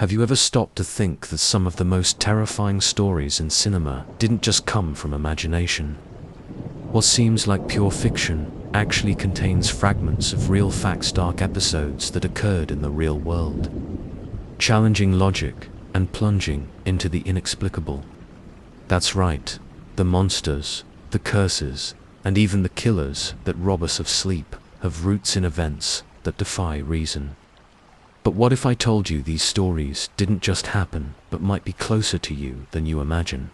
Have you ever stopped to think that some of the most terrifying stories in cinema didn't just come from imagination? What seems like pure fiction actually contains fragments of real facts, dark episodes that occurred in the real world, challenging logic and plunging into the inexplicable. That's right, the monsters, the curses, and even the killers that rob us of sleep have roots in events that defy reason. But what if I told you these stories didn't just happen, but might be closer to you than you imagine?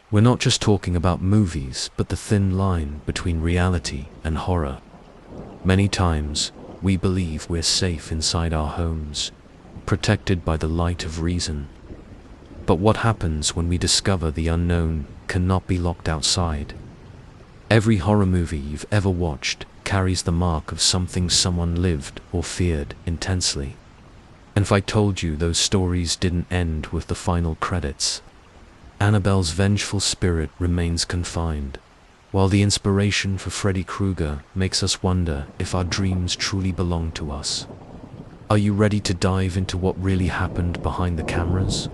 We're not just talking about movies, but the thin line between reality and horror. Many times, we believe we're safe inside our homes, protected by the light of reason. But what happens when we discover the unknown cannot be locked outside? Every horror movie you've ever watched carries the mark of something someone lived or feared intensely. And if I told you those stories didn't end with the final credits, Annabelle's vengeful spirit remains confined, while the inspiration for Freddy Krueger makes us wonder if our dreams truly belong to us. Are you ready to dive into what really happened behind the cameras?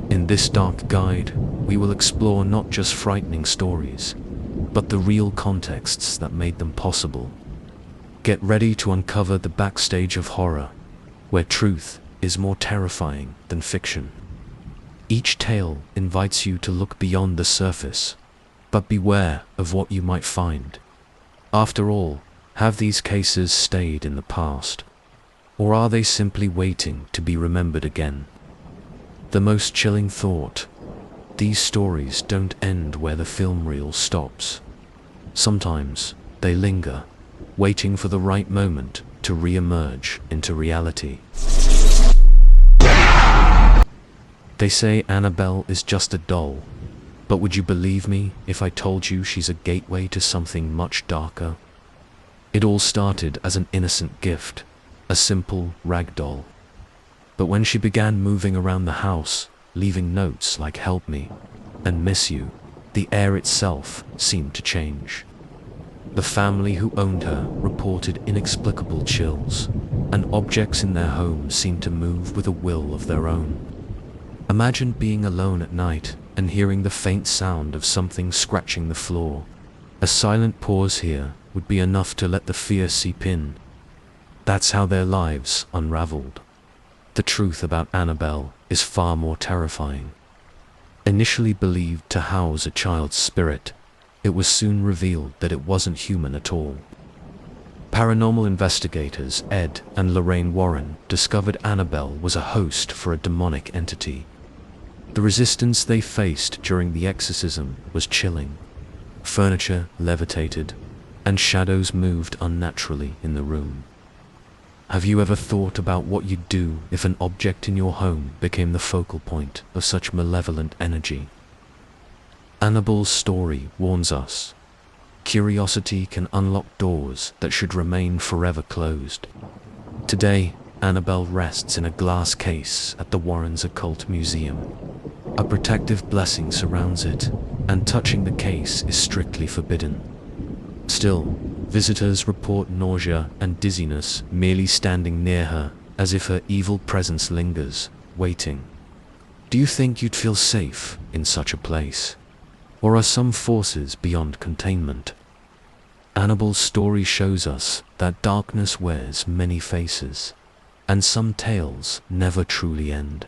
In this dark guide, we will explore not just frightening stories, but the real contexts that made them possible. Get ready to uncover the backstage of horror, where truth is more terrifying than fiction. Each tale invites you to look beyond the surface, but beware of what you might find. After all, have these cases stayed in the past, or are they simply waiting to be remembered again? The most chilling thought: these stories don't end where the film reel stops. Sometimes they linger, waiting for the right moment to re-emerge into reality. They say Annabelle is just a doll, but would you believe me if I told you she's a gateway to something much darker? It all started as an innocent gift, a simple rag doll. But when she began moving around the house, leaving notes like "help me" and "miss you," the air itself seemed to change. The family who owned her reported inexplicable chills, and objects in their home seemed to move with a will of their own. Imagine being alone at night and hearing the faint sound of something scratching the floor. A silent pause here would be enough to let the fear seep in. That's how their lives unraveled. The truth about Annabelle is far more terrifying. Initially believed to house a child's spirit, it was soon revealed that it wasn't human at all. Paranormal investigators Ed and Lorraine Warren discovered Annabelle was a host for a demonic entity. The resistance they faced during the exorcism was chilling. Furniture levitated, and shadows moved unnaturally in the room. Have you ever thought about what you'd do if an object in your home became the focal point of such malevolent energy? Annabelle's story warns us. Curiosity can unlock doors that should remain forever closed. Today, Annabelle rests in a glass case at the Warrens' Occult Museum. A protective blessing surrounds it, and touching the case is strictly forbidden. Still, visitors report nausea and dizziness merely standing near her, as if her evil presence lingers, waiting. Do you think you'd feel safe in such a place? Or are some forces beyond containment? Annabelle's story shows us that darkness wears many faces, and some tales never truly end.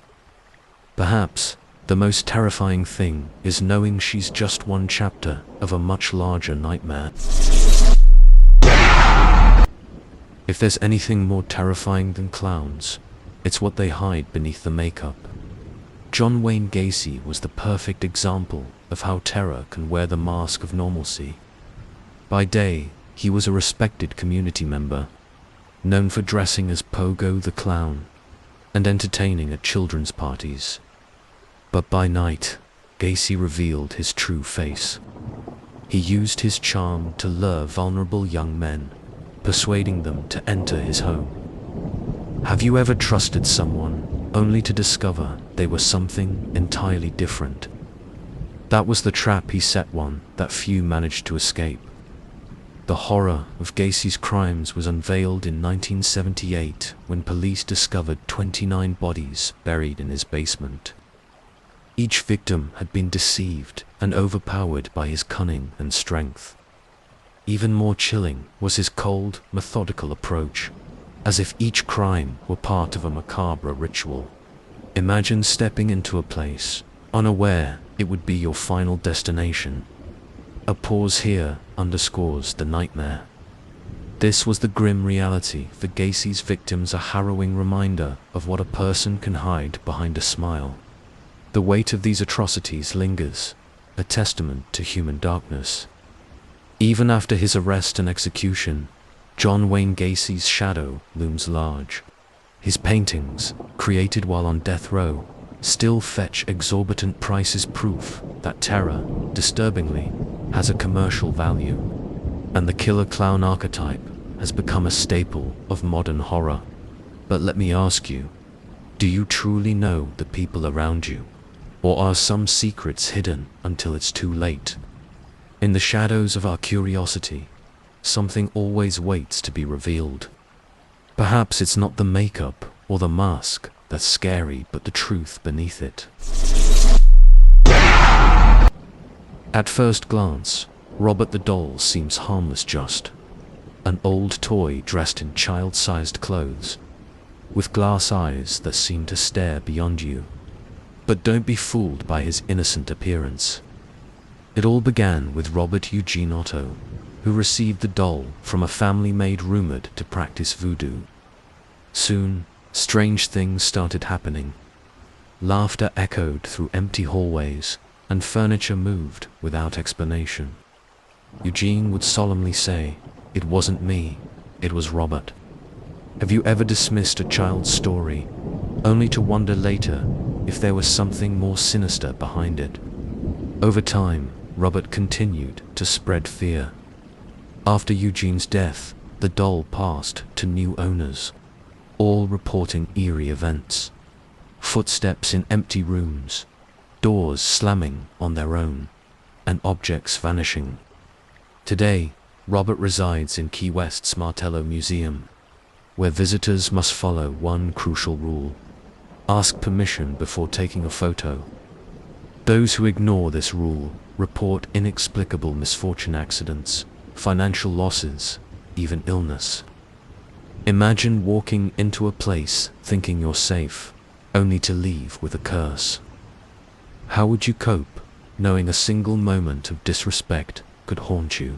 Perhaps the most terrifying thing is knowing she's just one chapter of a much larger nightmare. If there's anything more terrifying than clowns, it's what they hide beneath the makeup. John Wayne Gacy was the perfect example of how terror can wear the mask of normalcy. By day, he was a respected community member, known for dressing as Pogo the Clown and entertaining at children's parties. But by night, Gacy revealed his true face. He used his charm to lure vulnerable young men, persuading them to enter his home. Have you ever trusted someone only to discover they were something entirely different? That was the trap he set, one that few managed to escape. The horror of Gacy's crimes was unveiled in 1978 when police discovered 29 bodies buried in his basement. Each victim had been deceived and overpowered by his cunning and strength. Even more chilling was his cold, methodical approach, as if each crime were part of a macabre ritual. Imagine stepping into a place, unaware it would be your final destination. A pause here underscores the nightmare. This was the grim reality for Gacy's victims, a harrowing reminder of what a person can hide behind a smile. The weight of these atrocities lingers, a testament to human darkness. Even after his arrest and execution, John Wayne Gacy's shadow looms large. His paintings, created while on death row, still fetch exorbitant prices, proof that terror, disturbingly, has a commercial value. And the killer clown archetype has become a staple of modern horror. But let me ask you, do you truly know the people around you? Or are some secrets hidden until it's too late? In the shadows of our curiosity, something always waits to be revealed. Perhaps it's not the makeup or the mask that's scary, but the truth beneath it. At first glance, Robert the doll seems harmless, just an old toy dressed in child-sized clothes, with glass eyes that seem to stare beyond you. But don't be fooled by his innocent appearance. It all began with Robert Eugene Otto, who received the doll from a family maid rumored to practice voodoo. Soon, strange things started happening. Laughter echoed through empty hallways, and furniture moved without explanation. Eugene would solemnly say, "It wasn't me, it was Robert." Have you ever dismissed a child's story, only to wonder later if there was something more sinister behind it? Over time, Robert continued to spread fear. After Eugene's death, the doll passed to new owners, all reporting eerie events. Footsteps in empty rooms, doors slamming on their own, and objects vanishing. Today, Robert resides in Key West's Martello Museum, where visitors must follow one crucial rule: ask permission before taking a photo. Those who ignore this rule report inexplicable misfortune, accidents, financial losses, even illness. Imagine walking into a place thinking you're safe, only to leave with a curse. How would you cope, knowing a single moment of disrespect could haunt you?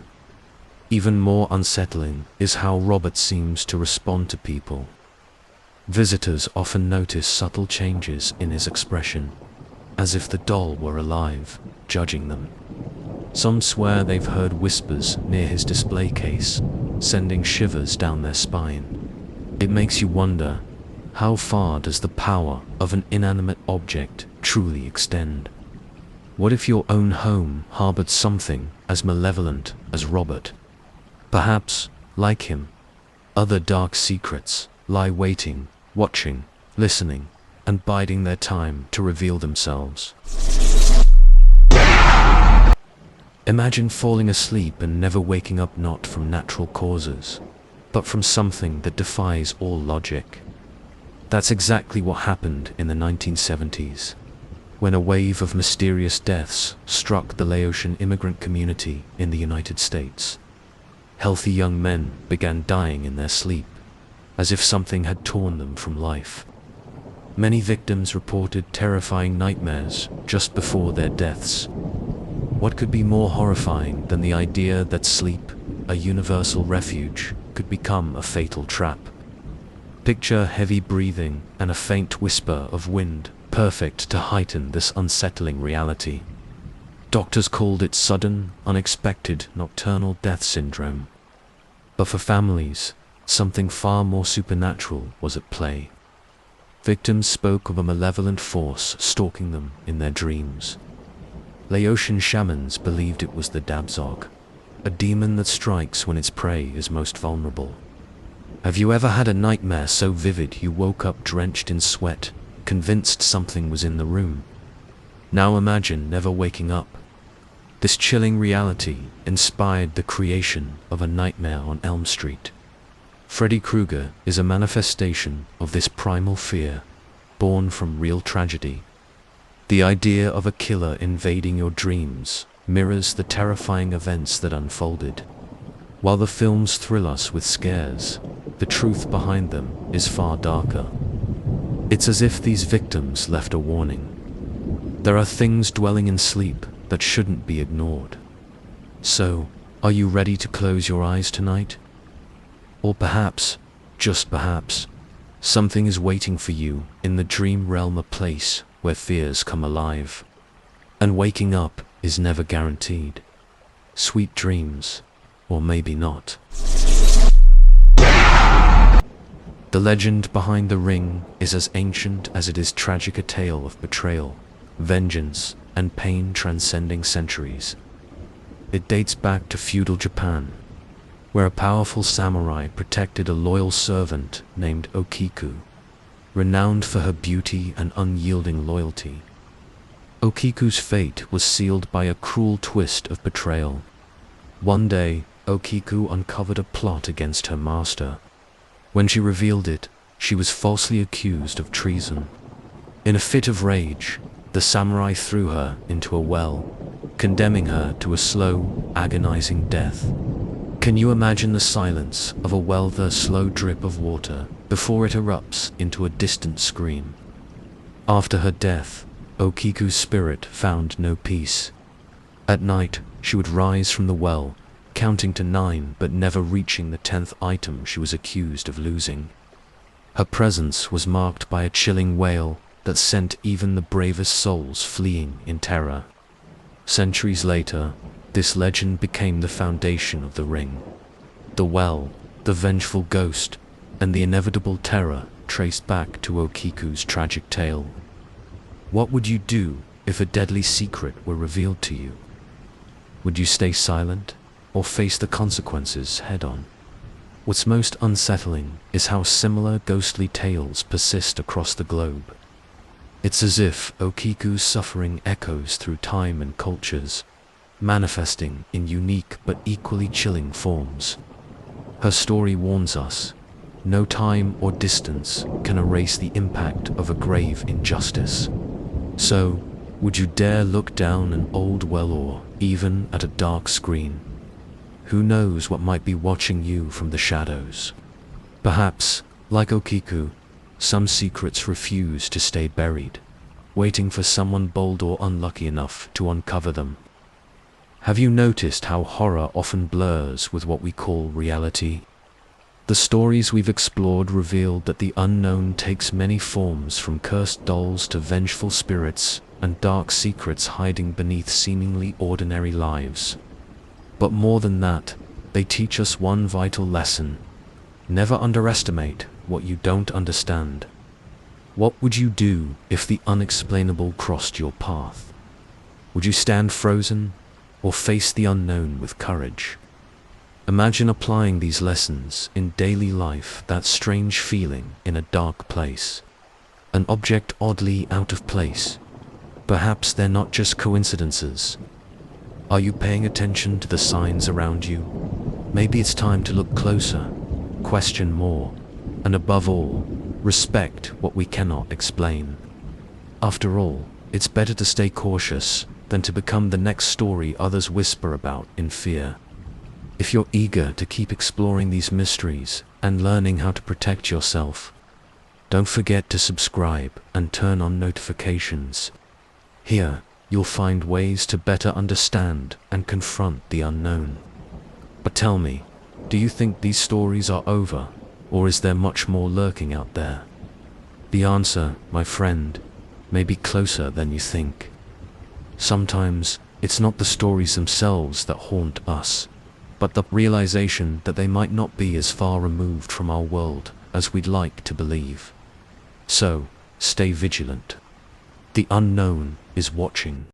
Even more unsettling is how Robert seems to respond to people. Visitors often notice subtle changes in his expression, as if the doll were alive, judging them. Some swear they've heard whispers near his display case, sending shivers down their spine. It makes you wonder, how far does the power of an inanimate object truly extend? What if your own home harbored something as malevolent as Robert? Perhaps, like him, other dark secrets lie waiting, watching, listening, and biding their time to reveal themselves. Imagine falling asleep and never waking up, not from natural causes, but from something that defies all logic. That's exactly what happened in the 1970s, when a wave of mysterious deaths struck the Laotian immigrant community in the United States. Healthy young men began dying in their sleep, as if something had torn them from life. Many victims reported terrifying nightmares just before their deaths. What could be more horrifying than the idea that sleep, a universal refuge, could become a fatal trap? Picture heavy breathing and a faint whisper of wind, perfect to heighten this unsettling reality. Doctors called it sudden, unexpected, nocturnal death syndrome. But for families, something far more supernatural was at play. Victims spoke of a malevolent force stalking them in their dreams. Laotian shamans believed it was the Dabzog, a demon that strikes when its prey is most vulnerable. Have you ever had a nightmare so vivid you woke up drenched in sweat, convinced something was in the room? Now imagine never waking up. This chilling reality inspired the creation of A Nightmare on Elm Street. Freddy Krueger is a manifestation of this primal fear, born from real tragedy. The idea of a killer invading your dreams mirrors the terrifying events that unfolded. While the films thrill us with scares, the truth behind them is far darker. It's as if these victims left a warning. There are things dwelling in sleep that shouldn't be ignored. So, are you ready to close your eyes tonight? Or perhaps, just perhaps, something is waiting for you in the dream realm, a place where fears come alive. And waking up is never guaranteed. Sweet dreams, or maybe not. The legend behind the ring is as ancient as it is tragic, a tale of betrayal, vengeance, and pain transcending centuries. It dates back to feudal Japan, where a powerful samurai protected a loyal servant named Okiku, renowned for her beauty and unyielding loyalty. Okiku's fate was sealed by a cruel twist of betrayal. One day, Okiku uncovered a plot against her master. When she revealed it, she was falsely accused of treason. In a fit of rage, the samurai threw her into a well, condemning her to a slow, agonizing death. Can you imagine the silence of a well, the slow drip of water before it erupts into a distant scream? After her death, Okiku's spirit found no peace. At night, she would rise from the well, counting to 9 but never reaching the 10th item she was accused of losing. Her presence was marked by a chilling wail that sent even the bravest souls fleeing in terror. Centuries later, this legend became the foundation of the ring. The well, the vengeful ghost, and the inevitable terror traced back to Okiku's tragic tale. What would you do if a deadly secret were revealed to you? Would you stay silent, or face the consequences head-on? What's most unsettling is how similar ghostly tales persist across the globe. It's as if Okiku's suffering echoes through time and cultures, manifesting in unique but equally chilling forms. Her story warns us, no time or distance can erase the impact of a grave injustice. So, would you dare look down an old well or even at a dark screen? Who knows what might be watching you from the shadows? Perhaps, like Okiku, some secrets refuse to stay buried, waiting for someone bold or unlucky enough to uncover them. Have you noticed how horror often blurs with what we call reality? The stories we've explored revealed that the unknown takes many forms, from cursed dolls to vengeful spirits and dark secrets hiding beneath seemingly ordinary lives. But more than that, they teach us one vital lesson: never underestimate what you don't understand. What would you do if the unexplainable crossed your path? Would you stand frozen, or face the unknown with courage? Imagine applying these lessons in daily life, that strange feeling in a dark place. An object oddly out of place. Perhaps they're not just coincidences. Are you paying attention to the signs around you? Maybe it's time to look closer, question more, and above all, respect what we cannot explain. After all, it's better to stay cautious than to become the next story others whisper about in fear. If you're eager to keep exploring these mysteries and learning how to protect yourself, don't forget to subscribe and turn on notifications. Here, you'll find ways to better understand and confront the unknown. But tell me, do you think these stories are over, or is there much more lurking out there? The answer, my friend, may be closer than you think. Sometimes, it's not the stories themselves that haunt us, but the realization that they might not be as far removed from our world as we'd like to believe. So, stay vigilant. The unknown is watching.